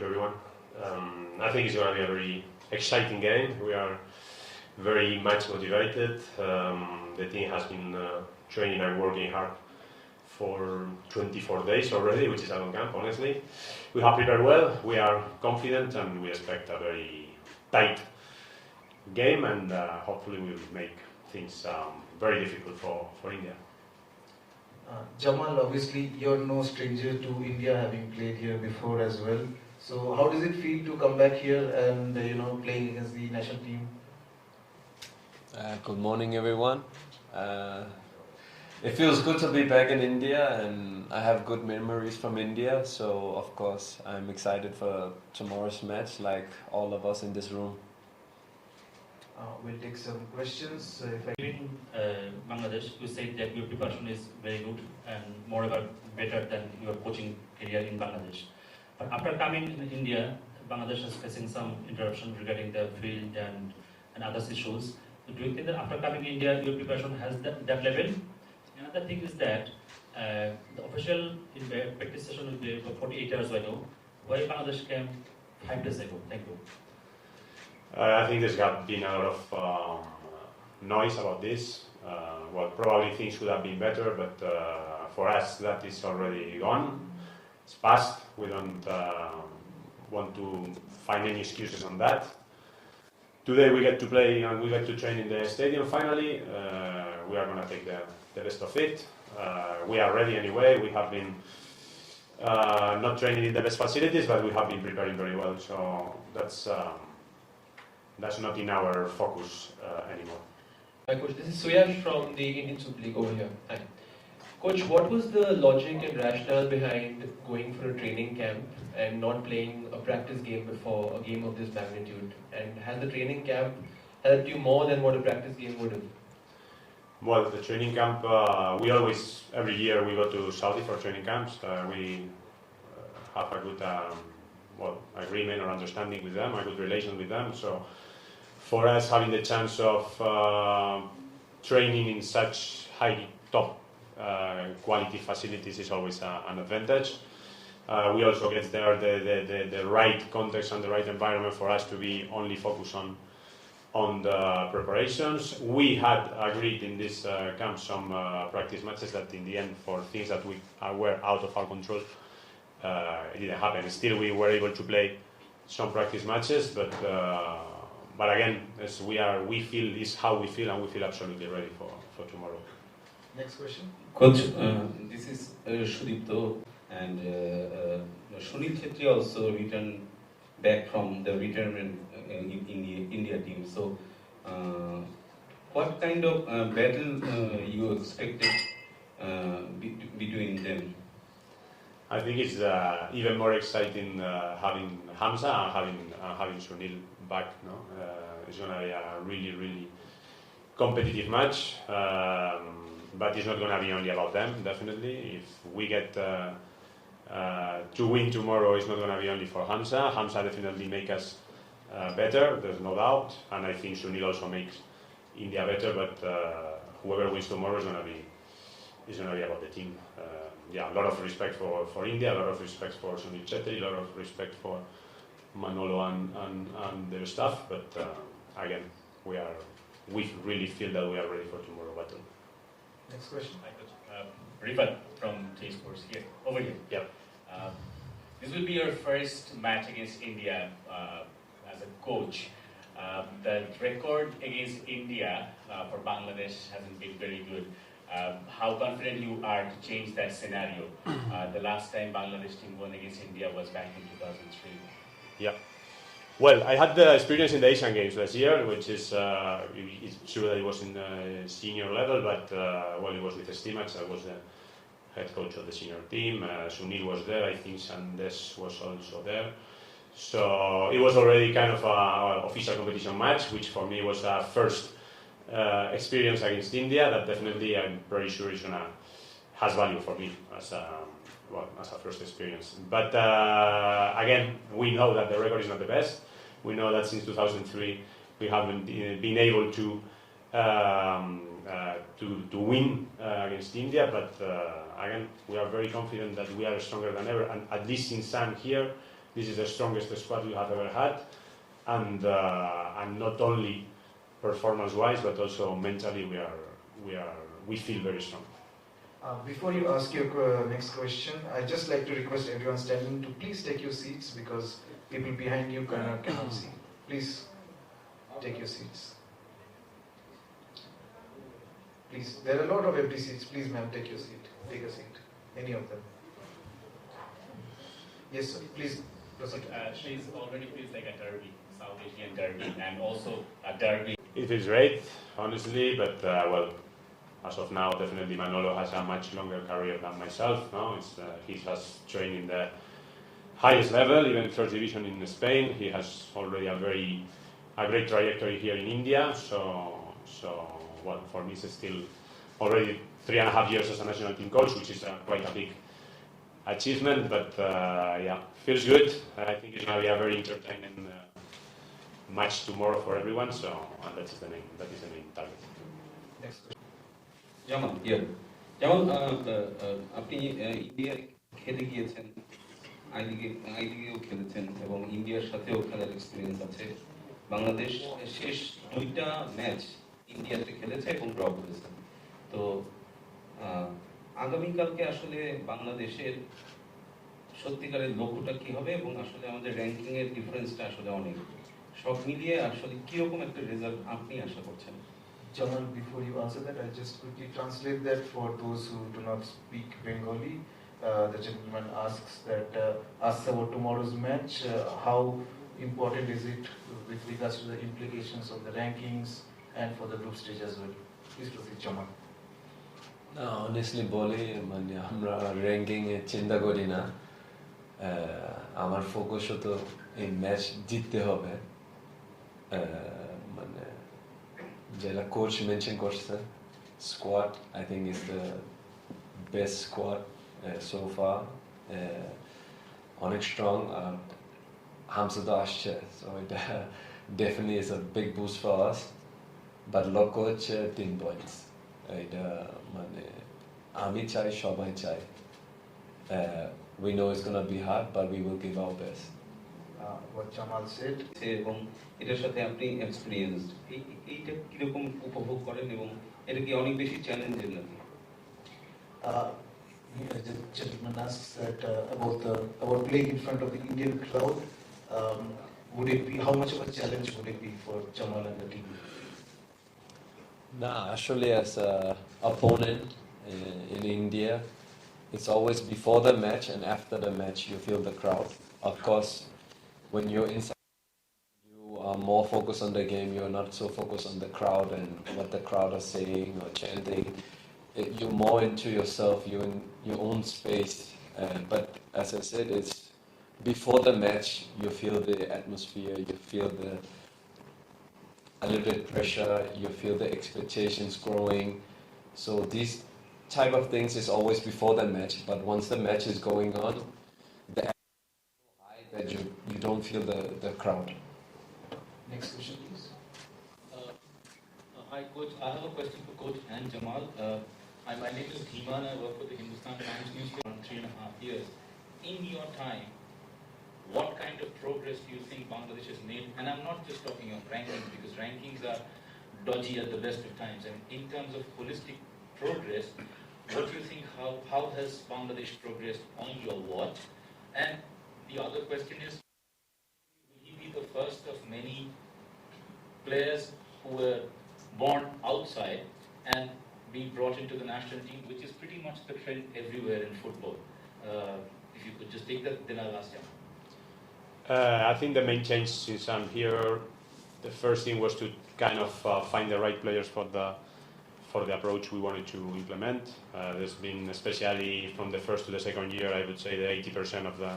to everyone. I think it's going to be a very exciting game. We are very much motivated. The team has been training and working hard for 24 days already, which is a long camp, honestly. We have prepared well, we are confident, and we expect a very tight game, and hopefully we will make things very difficult for India. Jamal, obviously you're no stranger to India, having played here before as well. So how does it feel to come back here and playing against the national team? Good morning, everyone. It feels good to be back in India, and I have good memories from India. So of course I'm excited for tomorrow's match, like all of us in this room. We'll take some questions. In Bangladesh, you said that your preparation is very good and moreover better than your coaching career in Bangladesh. But after coming in India, Bangladesh is facing some interruption regarding the field and other issues. So do you think that after coming in India, your preparation has that level? Another thing is that the official practice session will be for 48 hours ago. Why Bangladesh came 5 days ago? Thank you. I think there's been a lot of noise about this. Well, probably things could have been better, but for us that is already gone. It's past. We don't want to find any excuses on that. Today we get to play and we get to train in the stadium finally. We are going to take the rest of it. We are ready anyway. We have been not training in the best facilities, but we have been preparing very well. So that's not in our focus anymore. Hi Coach, this is Suyash from the Indian Super League over here. Hi. Coach, what was the logic and rationale behind going for a training camp and not playing a practice game before a game of this magnitude? And has the training camp helped you more than what a practice game would have? Well, the training camp, we always, every year we go to Saudi for training camps. We have a good agreement or understanding with them, a good relation with them. So for us, having the chance of training in such high top quality facilities is always an advantage. We also get there the right context and the right environment for us to be only focused on the preparations. We had agreed in this camp some practice matches that in the end, for things that were out of our control, it didn't happen. Still, we were able to play some practice matches, but again, as we feel is how we feel, and we feel absolutely ready for tomorrow. Next question. Coach, this is Sudipto, and Sunil Chhetri also returned back from the retirement in the India team. So, what kind of battle you expected between them? I think it's even more exciting having Hamza and having Sunil back. No, it's going to be a really, really competitive match. But it's not going to be only about them, definitely. If we get to win tomorrow, it's not going to be only for Hamza. Hamza definitely makes us better, there's no doubt. And I think Sunil also makes India better, but whoever wins tomorrow is going to be about the team. A lot of respect for India, a lot of respect for Sunil Chhetri, a lot of respect for Manolo and their staff. But again, we really feel that we are ready for tomorrow battle. Next question. Hi Coach. Rifat from J Sports here. Over here. Yep. This will be your first match against India as a coach. The record against India for Bangladesh hasn't been very good. How confident you are to change that scenario? The last time Bangladesh team won against India was back in 2003. Yeah. Well, I had the experience in the Asian Games last year, which is it's true that it was in the senior level, but it was with Stimac. I was the head coach of the senior team. Sunil was there. I think Sandesh was also there. So it was already kind of an official competition match, which for me was a first experience against India. That definitely, I'm pretty sure, has value for me as a first experience. But again, we know that the record is not the best. We know that since 2003 we haven't been able to win against India. But again, we are very confident that we are stronger than ever. And at least since I'm here, this is the strongest squad we have ever had, and not only performance-wise, but also mentally we feel very strong. Before you ask your next question, I'd just like to request everyone standing to please take your seats because people behind you cannot see. Please take your seats. Please, there are a lot of empty seats. Please, ma'am, take your seat. Take a seat. Any of them. Yes, sir. Please proceed. She's already feels like a derby, South Asian derby, and also a derby. It feels great, honestly, but well, as of now, definitely Manolo has a much longer career than myself. No, he has trained in the highest level, even first division in Spain. He has already a great trajectory here in India. So well, for me, it's still already 3.5 years as a national team coach, which is quite a big achievement. But yeah, feels good. I think it's going to be a very entertaining match tomorrow for everyone. So that is the main target. Next question. Jamal, here. Jamal, আপনি ইন্ডিয়ার খেলে গিয়েছেন, আইলিগেও খেলেছেন এবং ইন্ডিয়ার সাথেও খেলার experience আছে। বাংলাদেশ শেষ 2টা ম্যাচ ইন্ডিয়াতে খেলেছে এবং ড্র করেছে। তো আগামীকালকে আসলে বাংলাদেশের সত্যিকারের লক্ষ্যটা কি হবে এবং আসলে আমাদের র্যাঙ্কিং এর ডিফারেন্সটা আসলে অনেক, সব মিলিয়ে আসলে কিরকম একটা রেজাল্ট আপনি আশা করছেন? Jamal, before you answer that, I'll just quickly translate that for those who do not speak Bengali. The gentleman asks about tomorrow's match. How important is it with regards to the implications of the rankings and for the group stage as well? Please proceed, Jamal. না, honestly বলি মানে আমরা ranking এ চিন্তা করি না। আমার focus হতো এই ম্যাচ জিততে হবে। মানে যেটা কোচ মেনশন করছে, squad I think is the best squad so far, অনেক স্ট্রং। হামসা তো আসছে, সো এটা definitely is a big boost for us, but লক্ষ্য হচ্ছে 3 পয়েন্টস। এটা মানে আমি চাই, সবাই চাই। We know it's going to be hard, but we will give our best. What Jamal said. এবং এটার সাথে আপনি এক্সপেরিয়েন্সড, এইটা কিরকম উপভোগ করেন এবং এটা কি অনেক বেশি চ্যালেঞ্জের নাকি? The gentleman asks that about playing in front of the Indian crowd. Would it be, how much of a challenge would it be for Jamal and the team? Nah, actually, as an opponent in India, it's always before the match and after the match you feel the crowd. Of course, when you're inside, you are more focused on the game. You're not so focused on the crowd and what the crowd are saying or chanting. You're more into yourself. You're in your own space. But as I said, it's before the match. You feel the atmosphere. You feel a little bit pressure. You feel the expectations growing. So these type of things is always before the match. But once the match is going on, the that you don't feel the crowd. Next question, please. Hi, Coach. I have a question for Coach and Jamal. My name is Jhingan. I work for the Hindustan Times newspaper for 3.5 years. In your time, what kind of progress do you think Bangladesh has made? And I'm not just talking of rankings, because rankings are dodgy at the best of times. And in terms of holistic progress, what do you think, how has Bangladesh progressed on your watch? And the other question is, will he be the first of many players who were born outside and be brought into the national team, which is pretty much the trend everywhere in football? If you could just take that, then I'll ask you. I think the main change since I'm here, the first thing was to kind of find the right players for the approach we wanted to implement. There's been, especially from the first to the second year, I would say that 80% of the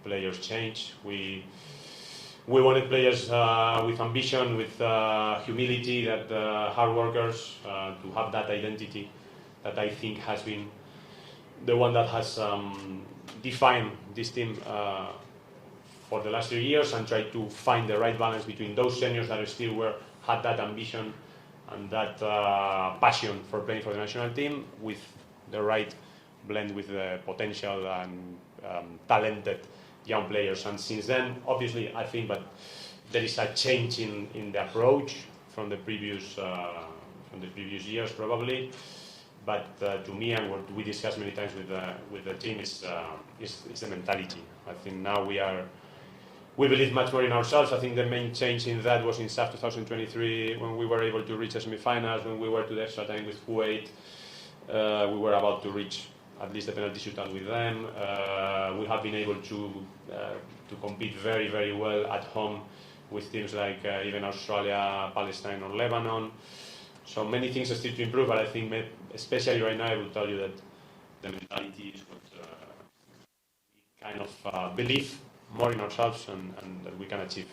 players change. We wanted players with ambition, with humility, that hard workers, to have that identity that I think has been the one that has defined this team for the last 3 years, and try to find the right balance between those seniors that still had that ambition and that passion for playing for the national team, with the right blend with the potential and talented young players. And since then, obviously, I think that there is a change in the approach from the previous years, probably. But to me, and what we discussed many times with the team is the mentality. I think now we believe much more in ourselves. I think the main change in that was in SAF 2023 when we were able to reach the semi-finals, when we were to the extra time with Kuwait. We were about to reach at least the penalty shootout with them. We have been able to compete very, very well at home with teams like even Australia, Palestine, or Lebanon. So many things are still to improve, but I think especially right now I will tell you that the mentality is what we kind of believe more in ourselves and that we can achieve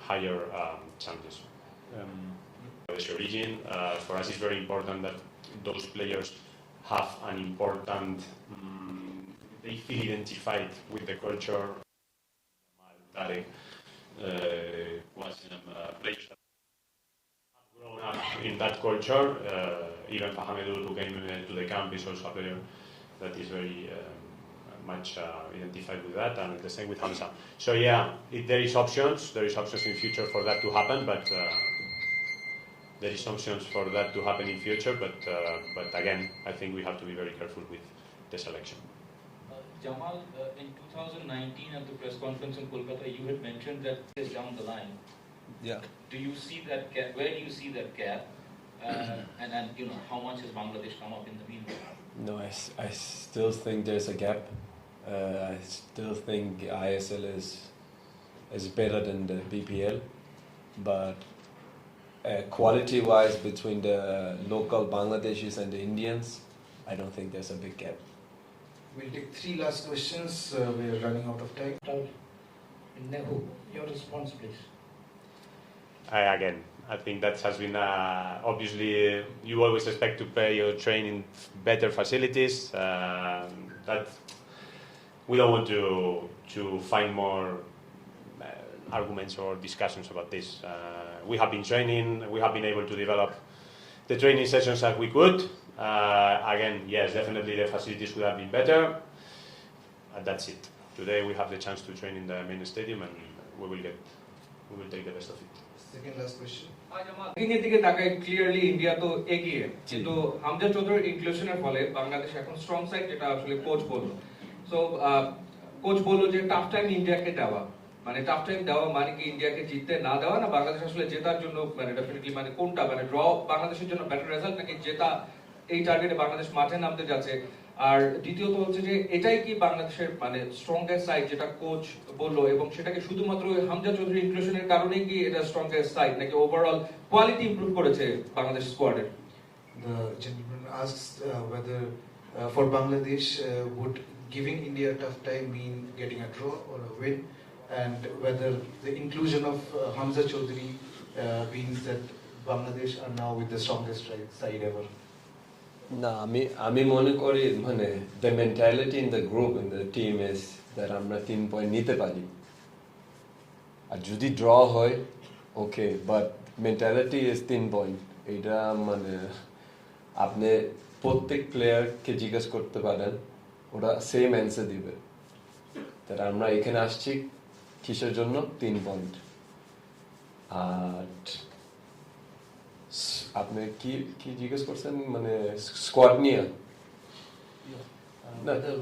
higher challenges. The origin, for us it's very important that those players have an important, they feel identified with the culture. Tarek was players that have grown up in that culture. Even Fahamedou, who came to the camp, is also a player that is very much identified with that, and the same with Hamza. So yeah, there is options in future for that to happen, but there is options for that to happen in future, but again, I think we have to be very careful with the selection. Jamal, in 2019 at the press conference in Kolkata, you had mentioned that is down the line. Yeah. Do you see that gap? Where do you see that gap? And you know, how much has Bangladesh come up in the meanwhile? No, I still think there's a gap. I still think ISL is better than the BPL, but quality-wise between the local Bangladeshis and the Indians, I don't think there's a big gap. We'll take 3 last questions. We're running out of time. Nehu, your response, please. Again, I think that has been obviously you always expect to play or train in better facilities. That we don't want to find more arguments or discussions about this. We have been training. We have been able to develop the training sessions as we could. Again, yes, definitely the facilities could have been better. That's it. Today we have the chance to train in the main stadium, and we will take the best of it. Second last question. এর দিকে তাকাই clearly India তো এগিয়ে কিন্তু হামজা চৌধুরীর ইনক্লুশনের ফলে বাংলাদেশ এখন strong side যেটা আসলে কোচ বললো সো কোচ বললো যে টাফ টাইম ইন্ডিয়াকে দেওয়া মানে টাফ টাইম দেওয়া মানে কি ইন্ডিয়াকে জিততে না দেওয়া না বাংলাদেশ আসলে জেতার জন্য মানে ডেফিনেটলি মানে কোনটা মানে ড্র বাংলাদেশের জন্য বেটার রেজাল্ট নাকি জেতা এই টার্গেটে বাংলাদেশ মাঠে নামতে যাচ্ছে আর দ্বিতীয়ত হচ্ছে যে এটাই কি বাংলাদেশের মানে স্ট্রংগেস্ট সাইড যেটা কোচ বললো এবং সেটাকে শুধুমাত্র হামজা চৌধুরী ইনক্লুশনের কারণেই কি এটা স্ট্রংগেস্ট সাইড নাকি ওভারঅল কোয়ালিটি ইমপ্রুভ করেছে Bangladesh স্কোয়াডের The gentleman asks whether for Bangladesh would giving India a tough time mean getting a draw or a win, and whether the inclusion of Hamza Chaudhary means that Bangladesh are now with the strongest side ever. না আমি মনে করি মানে the mentality in the group in the team is that আমরা 3 point নিতে পারি আর যদি draw হয় okay but mentality is 3 point এটা মানে আপনি প্রত্যেক প্লেয়ারকে জিজ্ঞেস করতে পারেন ওরা সেম অ্যান্সার দিবে that আমরা এখানে আসছি কিসের জন্য 3 পয়েন্ট আর আপনি কি জিজ্ঞেস করছেন মানে স্কোয়াড নিয়ে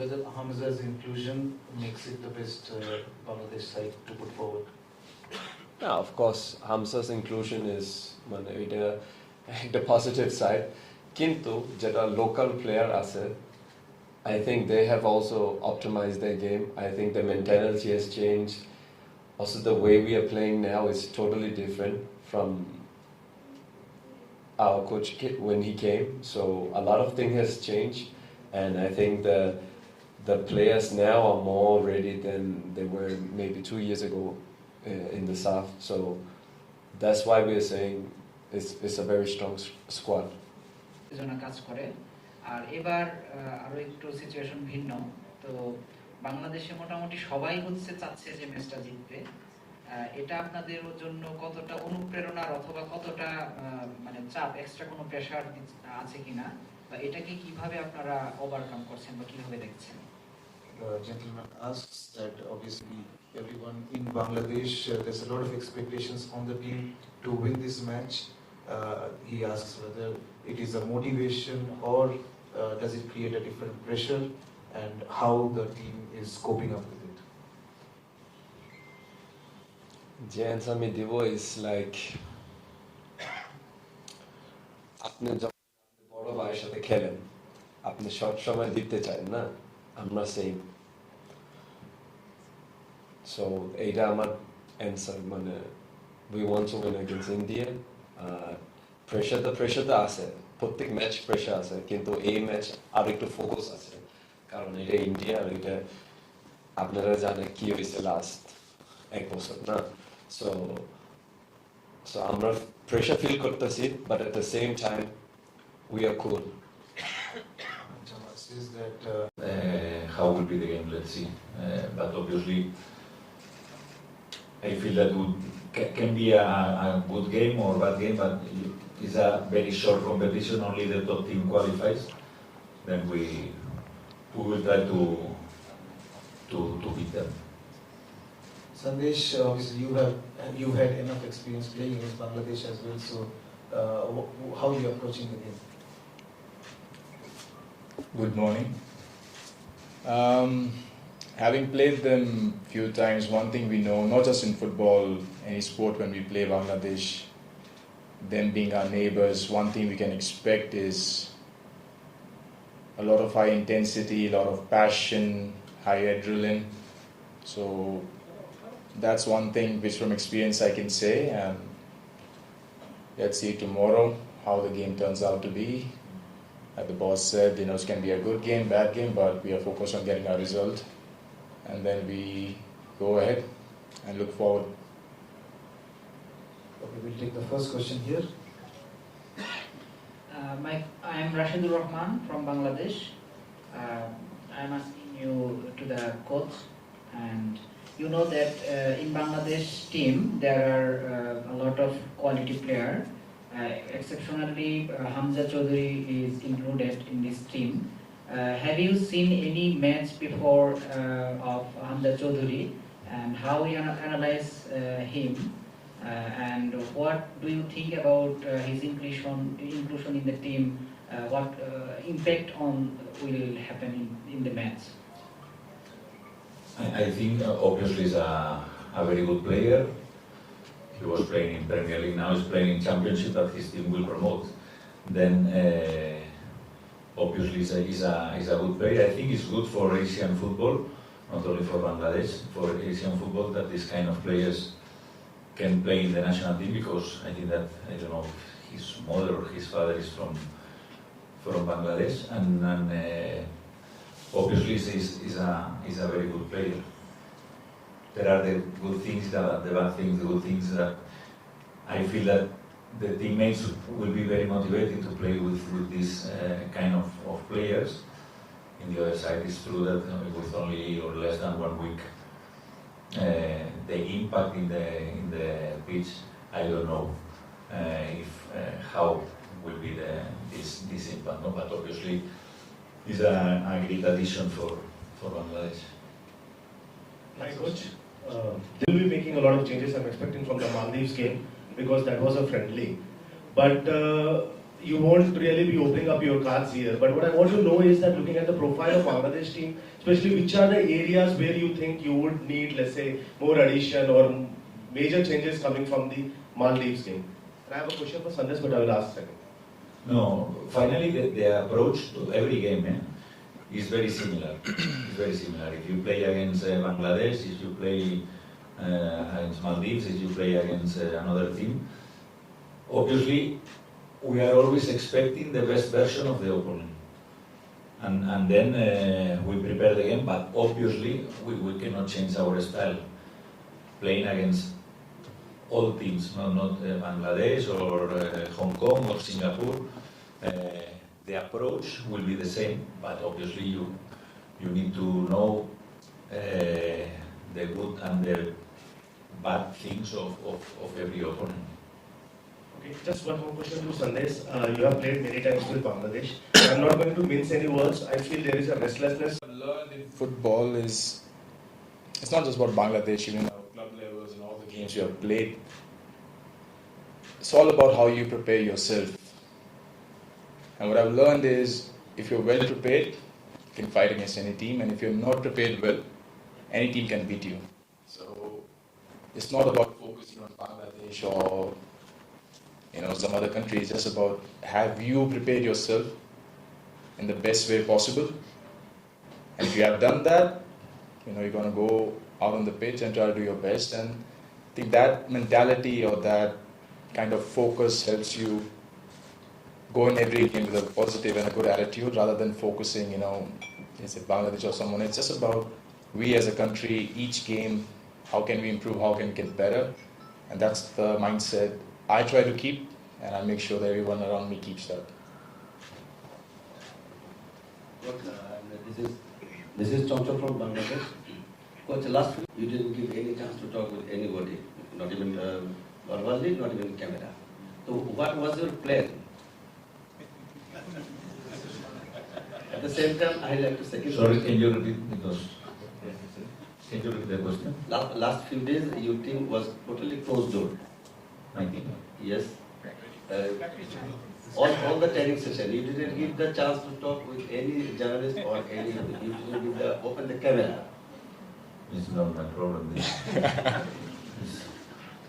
Whether Hamza's inclusion makes it the best Bangladesh side to put forward. Yeah, of course, Hamza's inclusion is the positive side. Kintu, jeta local player ase, I think they have also optimized their game. I think the mentality has changed. Also, the way we are playing now is totally different from our coach when he came. So a lot of things has changed, and I think the players now are more ready than they were maybe 2 years ago in the South. So that's why we are saying it's a very strong squad. জন্য কাজ করে আর এবার আরো একটু situation ভিন্ন তো বাংলাদেশে মোটামুটি সবাই হচ্ছে চাচ্ছে যে ম্যাচটা জিতবে এটা আপনাদের জন্য কতটা অনুপ্রেরণার অথবা কতটা মানে চাপ এক্সট্রা কোনো প্রেসার আছে কিনা বা এটাকে কিভাবে আপনারা ওভারকাম করছেন বা কিভাবে দেখছেন gentleman asks that obviously everyone in Bangladesh, there's a lot of expectations on the team to win this match. He asks whether it is a motivation or does it create a different pressure, and how the team is coping up with it. The answer me devo is like আপনি যখন বড় ভাইয়ের সাথে খেলেন আপনি সব সময় জিততে চান না আমরা সেম সো এইটা আমার অ্যান্সার মানে we want to win against India pressure তো আছে প্রত্যেক ম্যাচ প্রেশার আছে কিন্তু এই ম্যাচ আর একটু ফোকাস আছে কারণ এটা ইন্ডিয়া আর এটা আপনারা জানেন কি হয়েছে লাস্ট এক বছর না so আমরা pressure feel করতেছি but at the same time we are cool. Jamal says that how will be the game, let's see. But obviously I feel that can be a good game or bad game, but it's a very short competition, only the top team qualifies. Then we will try to beat them. Sandesh, obviously you had enough experience playing against Bangladesh as well, so how are you approaching the game? Good morning. Having played them few times, one thing we know, not just in football, any sport when we play Bangladesh, them being our neighbors, one thing we can expect is a lot of high intensity, a lot of passion, high adrenaline. So that's one thing which from experience I can say, and let's see tomorrow how the game turns out to be. As the boss said, it can be a good game, bad game, but we are focused on getting our result, and then we go ahead and look forward. Okay, we'll take the first question here. I am Rashidul Rahman from Bangladesh. I am asking you to the coach, and you know that in Bangladesh team there are a lot of quality players. Exceptionally, Hamza Chaudhary is included in this team. Have you seen any match before of Hamza Chaudhary, and how you analyze him, and what do you think about his inclusion in the team? What impact will happen in the match? I think obviously he's a very good player. He was playing in Premier League, now he's playing in Championship that his team will promote. Then obviously he's a good player. I think it's good for Asian football, not only for Bangladesh, for Asian football, that this kind of players can play in the national team, because I think that, I don't know, his mother or his father is from Bangladesh, and obviously he's a very good player. There are the good things, the bad things. The good things that I feel that the teammates will be very motivated to play with this kind of players. In the other side, it's true that with only or less than 1 week, the impact in the pitch, I don't know how will be this impact. No, but obviously, it's a great addition for Bangladesh. Hi, coach. They will be making a lot of changes, I'm expecting, from the Maldives game, because that was a friendly. But you won't really be opening up your cards here. But what I want to know is that, looking at the profile of Bangladesh team, especially which are the areas where you think you would need, let's say, more addition or major changes coming from the Maldives game? And I have a question for Sandesh, but I will ask second. No, finally the approach to every game is very similar. It's very similar. If you play against Bangladesh, if you play against Maldives, if you play against another team, obviously we are always expecting the best version of the opponent. And then we prepare the game, but obviously we cannot change our style. Playing against all teams, not Bangladesh or Hong Kong or Singapore. The approach will be the same, but obviously you need to know the good and the bad things of every opponent. Okay, just one more question to Sandesh. You have played many times with Bangladesh. I'm not going to mince any words. I feel there is a restlessness. Learned in football is, it's not just about Bangladesh, even our club levels and all the games you have played. It's all about how you prepare yourself. And what I've learned is, if you're well prepared, you can fight against any team, and if you're not prepared well, any team can beat you. So it's not about focusing on Bangladesh or some other country. It's just about, have you prepared yourself in the best way possible? And if you have done that, you're going to go out on the pitch and try to do your best. And I think that mentality or that kind of focus helps you go in every game with a positive and a good attitude, rather than focusing, is it Bangladesh or someone. It's just about we as a country, each game, how can we improve, how can we get better. And that's the mindset I try to keep, and I make sure that everyone around me keeps that. This is Chonchol from Bangladesh. Coach, last week you didn't give any chance to talk with anybody, not even verbally, not even camera. So what was your plan? At the same time, I like to second. Sorry, can you repeat Can you repeat the question? Last few days, your team was totally closed door. My team? Yes. All the training session, you didn't give the chance to talk with any journalist or any. You didn't give open the camera. It's not my problem.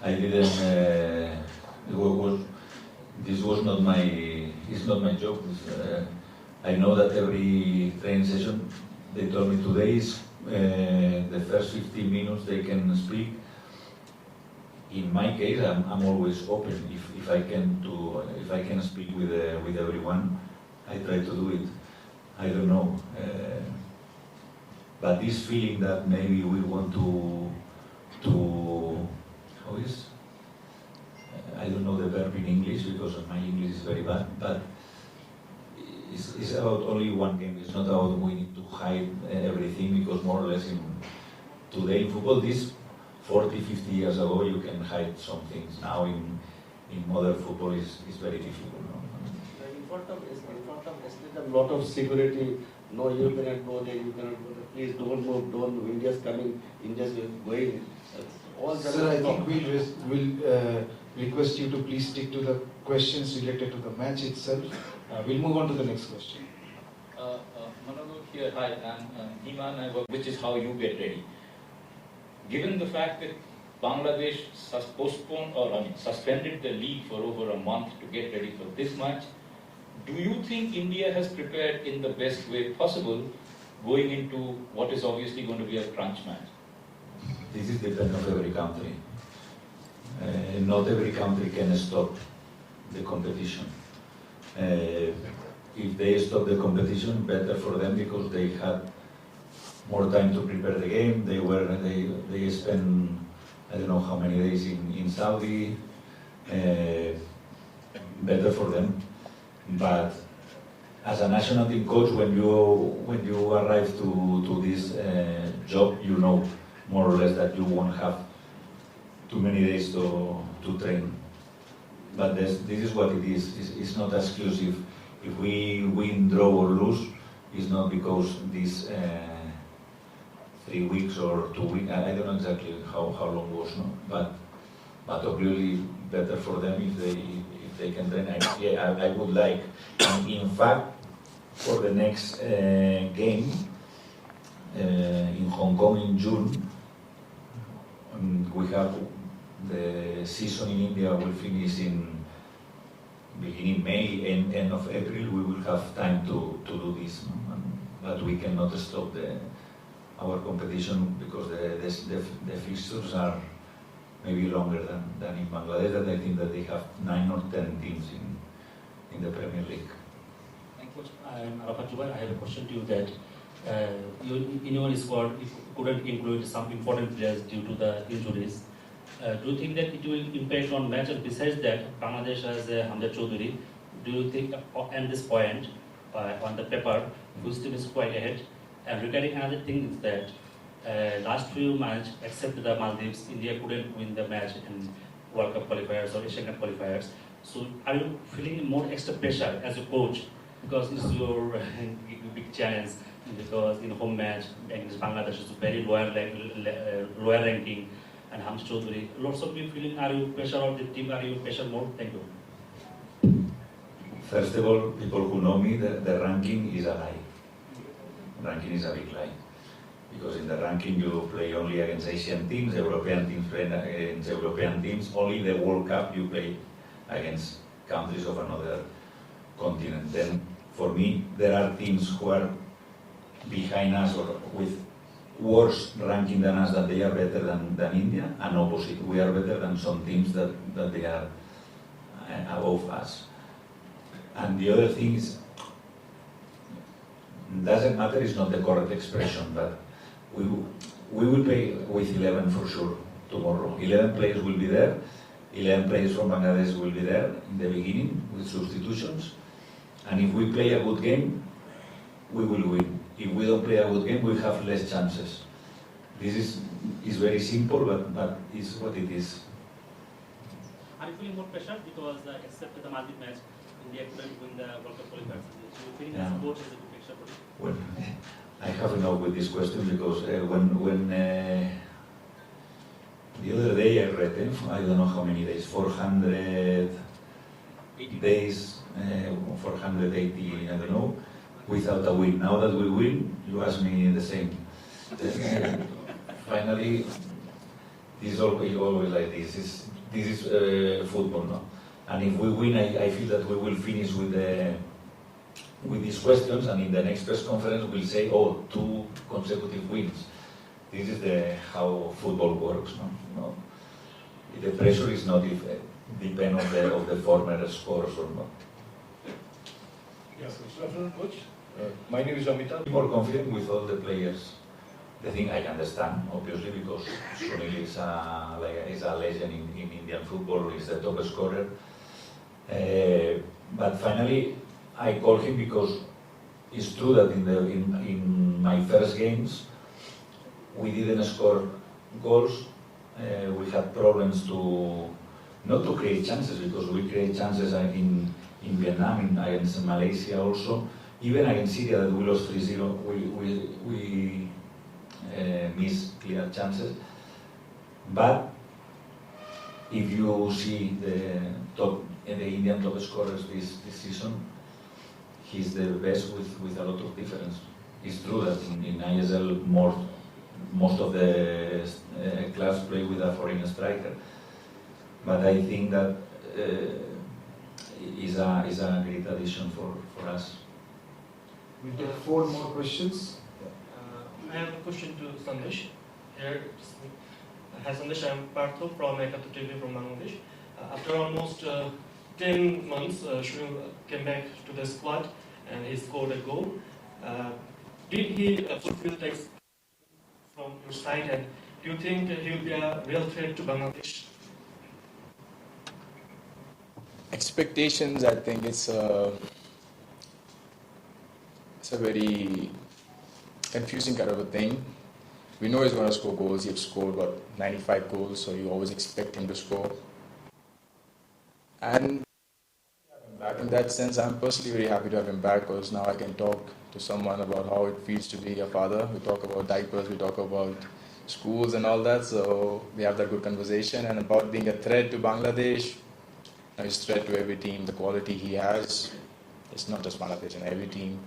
I didn't. This was not my. It's not my job. I know that every training session, they told me today is the first 15 minutes they can speak. In my case, I'm always open. If I can speak with everyone, I try to do it. I don't know, but this feeling that maybe we want to how is I don't know the verb in English because my English is very bad, but it's about only one game. It's not about we need to hide everything, because more or less today in football, this 40, 50 years ago, you can hide some things. Now in modern football is very difficult. No? In front of a lot of security. No, you cannot go there. You cannot go there. Please don't move. Don't move. India's coming. India's going. All Sir, I think we'll request you to please stick to the questions related to the match itself. We'll move on to the next question. Manolo here. Hi, I'm Jhingan, which is how you get ready. Given the fact that Bangladesh suspended the league for over a month to get ready for this match, do you think India has prepared in the best way possible going into what is obviously going to be a crunch match? This is dependent of every country. Not every country can stop the competition. If they stop the competition, better for them, because they had more time to prepare the game. They spent I don't know how many days in Saudi. Better for them. But as a national team coach, when you arrive to this job, you know more or less that you won't have too many days to train. But this is what it is. It's not exclusive. If we win, draw or lose, it's not because this 3 weeks or 2 weeks. I don't know exactly how long was, no. But obviously better for them if they can train. I would like. And in fact, for the next game in Hong Kong in June, we have the season in India will finish in beginning May and end of April. We will have time to do this, no? But we cannot stop our competition because the fixtures are maybe longer than in Bangladesh. And I think that they have 9 or 10 teams in the Premier League. Coach, I'm I have a question to you that in your squad you couldn't include some important players due to the injuries. Do you think that it will impact on match? And besides that, Bangladesh has Hamza Choudhury. Do you think at this point, on the paper, whose team is quite ahead? And regarding another thing is that last few matches, except the Maldives, India couldn't win the match in World Cup qualifiers or Asian Cup qualifiers. So are you feeling more extra pressure as a coach because it's your big challenge? Because in home match against Bangladesh is very lower ranking, and Hams Chaudhary, lots of people feeling, are you pressure of the team, are you pressure more? Thank you. First of all, people who know me, the ranking is a lie. Ranking is a big lie. Because in the ranking you play only against Asian teams, European teams play against European teams, only in the World Cup you play against countries of another continent. Then, for me, there are teams who are behind us or with worse ranking than us, that they are better than India, and opposite, we are better than some teams that they are above us. And the other thing is, doesn't matter, is not the correct expression, but we will play with 11 for sure tomorrow. 11 players will be there, 11 players from Bangladesh will be there in the beginning with substitutions, and if we play a good game, we will win. If we don't play a good game, we have less chances. This is very simple, but it's what it is. Are you feeling more pressure because except the Maldives match, India couldn't win the World Cup qualifiers? So you feeling as a coach is a good pressure for you? Well, I have enough with this question because when the other day I read, I don't know how many days, 400 days, 480, I don't know, without a win. Now that we win, you ask me the same. Finally, this is always like this. This is football, no? And if we win, I feel that we will finish with these questions, and in the next press conference we'll say, oh, 2 consecutive wins. This is how football works, no? The pressure is not depend of the former scores or not. Yes, Coach. My name is Amita. More confident with all the players. The thing I understand, obviously, because Sunil is a legend in Indian football, he's the top scorer. But finally, I call him because it's true that in my first games, we didn't score goals. We had problems not to create chances, because we create chances in Vietnam, against Malaysia also. Even against Syria that we lost 3-0, we missed clear chances. But if you see the Indian top scorers this season, he's the best with a lot of difference. It's true that in ISL most of the clubs play with a foreign striker, but I think that is a great addition for us. We'll take 4 more questions. I have a question to Sandesh. Here, hi Sandesh, I am Partho from Ekata TV from Bangladesh. After almost 10 months, Shuru came back to the squad and he scored a goal. Did he fulfill the expectations from your side, and do you think he will be a real threat to Bangladesh? Expectations, I think it's a very confusing kind of a thing. We know he's going to score goals. He's scored, 95 goals, so you always expect him to score. And back in that sense, I'm personally very happy to have him back, because now I can talk to someone about how it feels to be a father. We talk about diapers, we talk about schools and all that, so we have that good conversation. And about being a threat to Bangladesh, he's a threat to every team. The quality he has, it's not just Bangladesh, and every team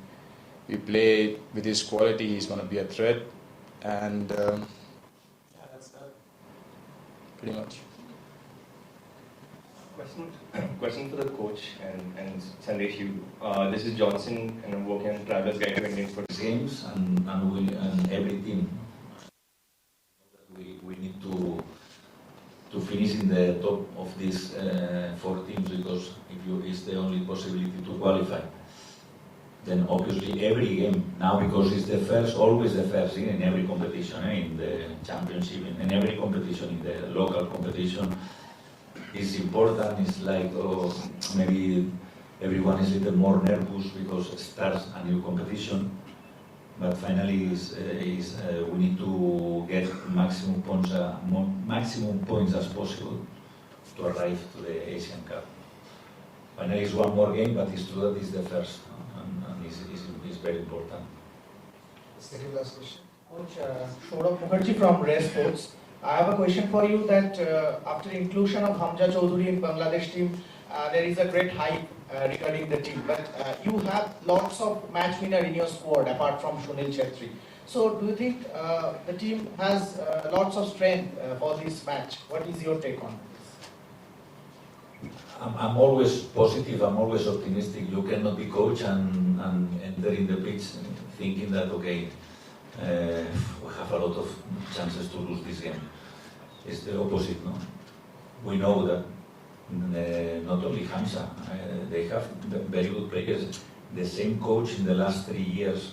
we play with his quality, he's going to be a threat. And that's that, pretty much. Question for the coach and Sandesh, you. This is Johnson, and I'm working on Travelers Guide to Indian Football Games, and every team. We need to finish in the top of these 4 teams, because it's the only possibility to qualify. Then obviously every game, now because it's the first, always the first in every competition, in the championship, in every competition, in the local competition, is important. It's like, maybe everyone is a little more nervous because it starts a new competition. But finally, we need to get maximum points as possible to arrive to the Asian Cup. Finally, it's one more game, but it's true that it's the first, and it's very important. Second last question. Coach Saurabh Mukherjee from Rare Sports. I have a question for you that after inclusion of Hamza Choudhury in Bangladesh team, there is a great hype regarding the team. But you have lots of match winner in your squad apart from Sunil Chhetri. So do you think the team has lots of strength for this match? What is your take on this? I'm always positive, I'm always optimistic. You cannot be coach and enter in the pitch thinking that, okay, we have a lot of chances to lose this game. It's the opposite, no? We know that not only Hamza, they have very good players. The same coach in the last 3 years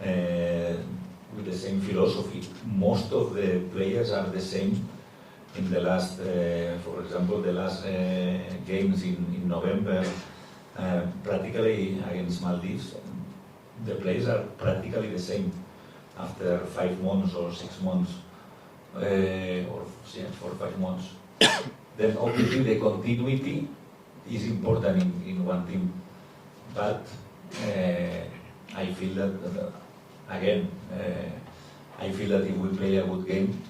with the same philosophy. Most of the players are the same. In the last, for example, the last games in November, practically against Maldives, the players are practically the same after 5 months or 6 months, or 4 or 5 months. Then obviously the continuity is important in one team, but I feel that, again, I feel that if we play a good game,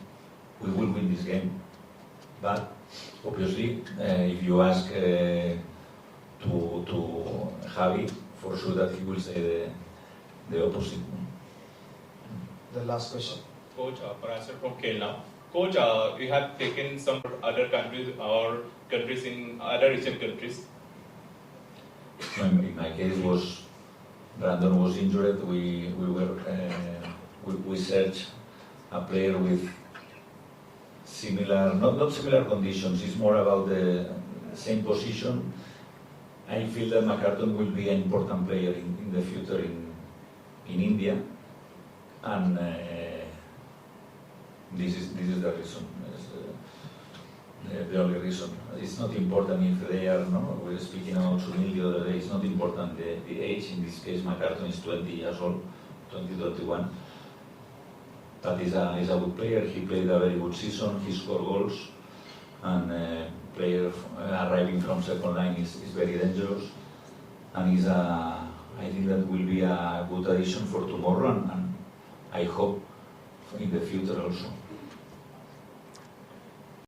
we will win this game. But obviously, if you ask to Javi, for sure that he will say the opposite. The last question. Coach, Parasar from Kerala. Coach, you have taken some other countries or countries in other Asian countries. In my case, was Brandon was injured. We searched a player with similar, not similar conditions. It's more about the same position. I feel that McCartan will be an important player in the future in India, and this is the reason. The only reason. It's not important if they are, no, we were speaking about Sunil the other day, it's not important the age. In this case, McCartan is 20 years old, 2021. But he's a good player. He played a very good season. He scored goals, and player arriving from second line is very dangerous. And I think that will be a good addition for tomorrow, and I hope in the future also.